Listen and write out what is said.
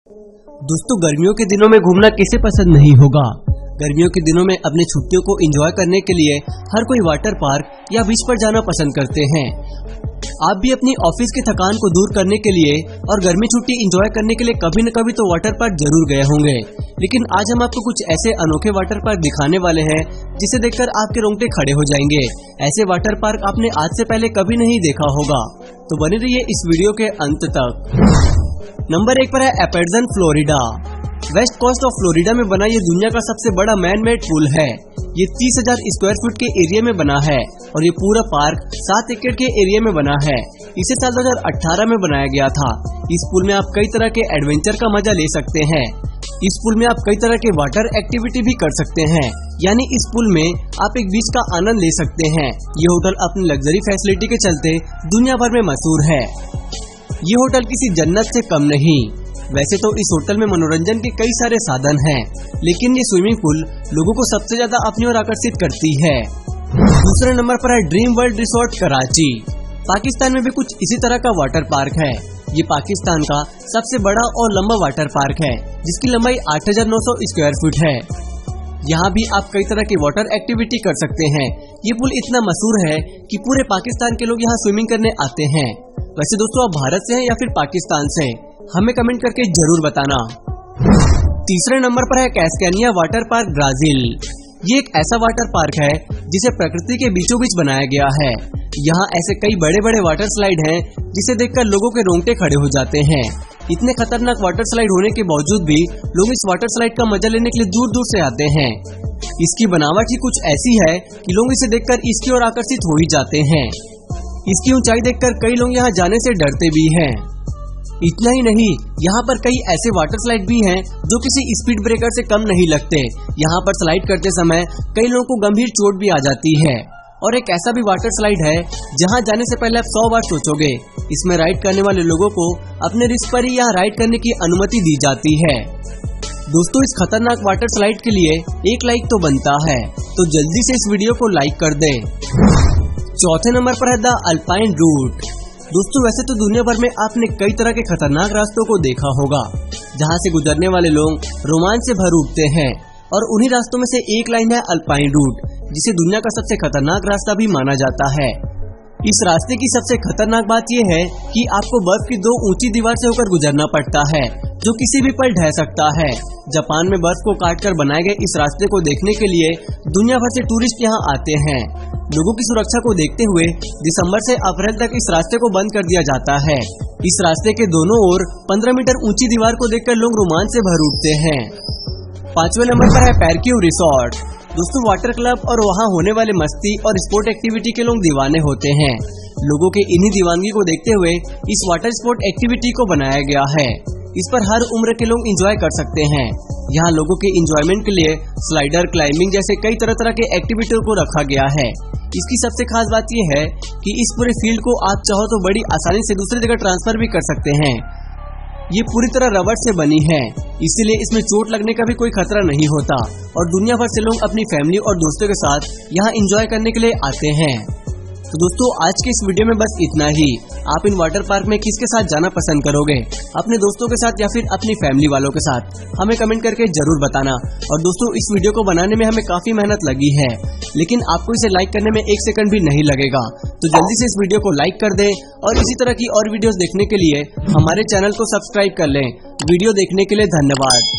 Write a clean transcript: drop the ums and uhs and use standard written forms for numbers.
दोस्तों, गर्मियों के दिनों में घूमना किसे पसंद नहीं होगा। गर्मियों के दिनों में अपने छुट्टियों को एंजॉय करने के लिए हर कोई वाटर पार्क या बीच पर जाना पसंद करते हैं। आप भी अपनी ऑफिस की थकान को दूर करने के लिए और गर्मी छुट्टी एंजॉय करने के लिए कभी न कभी तो वाटर पार्क जरूर गए होंगे। लेकिन आज हम आपको कुछ ऐसे अनोखे वाटर पार्क दिखाने वाले हैं जिसे देखकर आपके रोंगटे खड़े हो जाएंगे। ऐसे वाटर पार्क आपने आज से पहले कभी नहीं देखा होगा, तो बने रहिए इस वीडियो के अंत तक। नंबर 1 पर है एपेडजन Florida. West coast of Florida में बना ये दुनिया का सबसे बड़ा मैन मेड पूल है। ये 30,000 स्क्वायर फीट के एरिया में बना है और ये पूरा पार्क 7 एकड़ के एरिया में बना है। इसे साल 2018 में बनाया गया था। इस पूल में आप कई तरह के एडवेंचर का मजा ले सकते हैं। इस पूल में आप कई तरह के वाटर एक्टिविटी भी कर सकते हैं, यानी इस पूल में आप एक बीच का आनंद ले सकते हैं। ये होटल अपनी लग्जरी फैसिलिटी के चलते दुनिया भर में मशहूर है। ये होटल किसी जन्नत से कम नहीं। वैसे तो इस होटल में मनोरंजन के कई सारे साधन हैं, लेकिन ये स्विमिंग पूल लोगों को सबसे ज्यादा अपनी ओर आकर्षित करती है। दूसरे नंबर पर है dream world resort Karachi. Pakistan में भी कुछ इसी तरह का वाटर पार्क है। ये पाकिस्तान का सबसे बड़ा और लंबा वाटर पार्क है, जिसकी लंबाई 8,900 स्क्वायर फीट है। यहाँ भी आप कई तरह की वाटर एक्टिविटी कर सकते हैं। ये पूल इतना मशहूर है कि पूरे पाकिस्तान के लोग यहाँ स्विमिंग करने आते हैं। वैसे दोस्तों, आप भारत से हैं या फिर पाकिस्तान से, हमें कमेंट करके जरूर बताना। तीसरे नंबर पर है कैस्केनिया वाटर पार्क ब्राजील। ये एक ऐसा वाटर पार्क है जिसे प्रकृति के बीचों बीच बनाया गया है। यहाँ ऐसे कई बड़े बड़े वाटर स्लाइड हैं जिसे देखकर लोगों के रोंगटे खड़े हो जाते हैं। इतने खतरनाक वाटर स्लाइड होने के बावजूद भी लोग इस वाटर स्लाइड का मजा लेने के लिए दूर दूर से आते हैं। इसकी बनावट ही कुछ ऐसी है कि लोग इसे देखकर इसकी ओर आकर्षित हो ही जाते हैं। इसकी ऊंचाई देखकर कई लोग यहाँ जाने से डरते भी हैं। इतना ही नहीं, यहाँ पर कई ऐसे वाटर स्लाइड भी हैं जो किसी स्पीड ब्रेकर से कम नहीं लगते। यहाँ पर स्लाइड करते समय कई लोगों को गंभीर चोट भी आ जाती है। और एक ऐसा भी वाटर स्लाइड है जहाँ जाने से पहले आप 100 बार सोचोगे। इसमें राइड करने वाले लोगों को अपने रिस्क पर ही यहाँ राइड करने की अनुमति दी जाती है। दोस्तों, इस खतरनाक वाटर स्लाइड के लिए एक लाइक तो बनता है, तो जल्दी से इस वीडियो को लाइक कर दे। चौथे नंबर पर है द अल्पाइन रूट। दोस्तों, वैसे तो दुनिया भर में आपने कई तरह के खतरनाक रास्तों को देखा होगा, जहां से गुजरने वाले लोग रोमांच से भर उठते हैं। और उन्हीं रास्तों में से एक लाइन है अल्पाइन रूट, जिसे दुनिया का सबसे खतरनाक रास्ता भी माना जाता है। इस रास्ते की सबसे खतरनाक बात यह है कि आपको बर्फ की 2 ऊंची दीवार से होकर गुजरना पड़ता है, जो किसी भी पल ढह सकता है। जापान में बर्फ को काटकर बनाए गए इस रास्ते को देखने के लिए दुनिया भर से टूरिस्ट यहाँ आते हैं। लोगों की सुरक्षा को देखते हुए दिसंबर से अप्रैल तक इस रास्ते को बंद कर दिया जाता है। इस रास्ते के दोनों ओर 15 मीटर ऊंची दीवार को देखकर लोग रोमांच से भर उठते हैं। 5वें नंबर पर है पैरक्यू रिसोर्ट। दोस्तों, वाटर क्लब और वहाँ होने वाले मस्ती और स्पोर्ट एक्टिविटी के लोग दीवाने होते हैं। लोगों के इन्हीं दीवानगी को देखते हुए इस वाटर स्पोर्ट एक्टिविटी को बनाया गया है। इस पर हर उम्र के लोग एंजॉय कर सकते हैं। यहाँ लोगों के एंजॉयमेंट के लिए स्लाइडर, क्लाइंबिंग जैसे कई तरह के एक्टिविटी को रखा गया है। इसकी सबसे खास बात यह है कि इस पूरे फील्ड को आप चाहो तो बड़ी आसानी से दूसरी जगह ट्रांसफर भी कर सकते हैं। ये पूरी तरह रबड़ से बनी है, इसीलिए इसमें चोट लगने का भी कोई खतरा नहीं होता। और दुनिया भर से लोग अपनी फैमिली और दोस्तों के साथ यहाँ एंजॉय करने के लिए आते हैं। तो दोस्तों, आज के इस वीडियो में बस इतना ही। आप इन वाटर पार्क में किसके साथ जाना पसंद करोगे? अपने दोस्तों के साथ या फिर अपनी फैमिली वालों के साथ? हमें कमेंट करके जरूर बताना। और दोस्तों, इस वीडियो को बनाने में हमें काफी मेहनत लगी है, लेकिन आपको इसे लाइक करने में 1 सेकंड भी नहीं लगेगा। तो जल्दी से इस वीडियो को लाइक कर दें और इसी तरह की और वीडियोस देखने के लिए हमारे चैनल को सब्सक्राइब कर लें। वीडियो देखने के लिए धन्यवाद।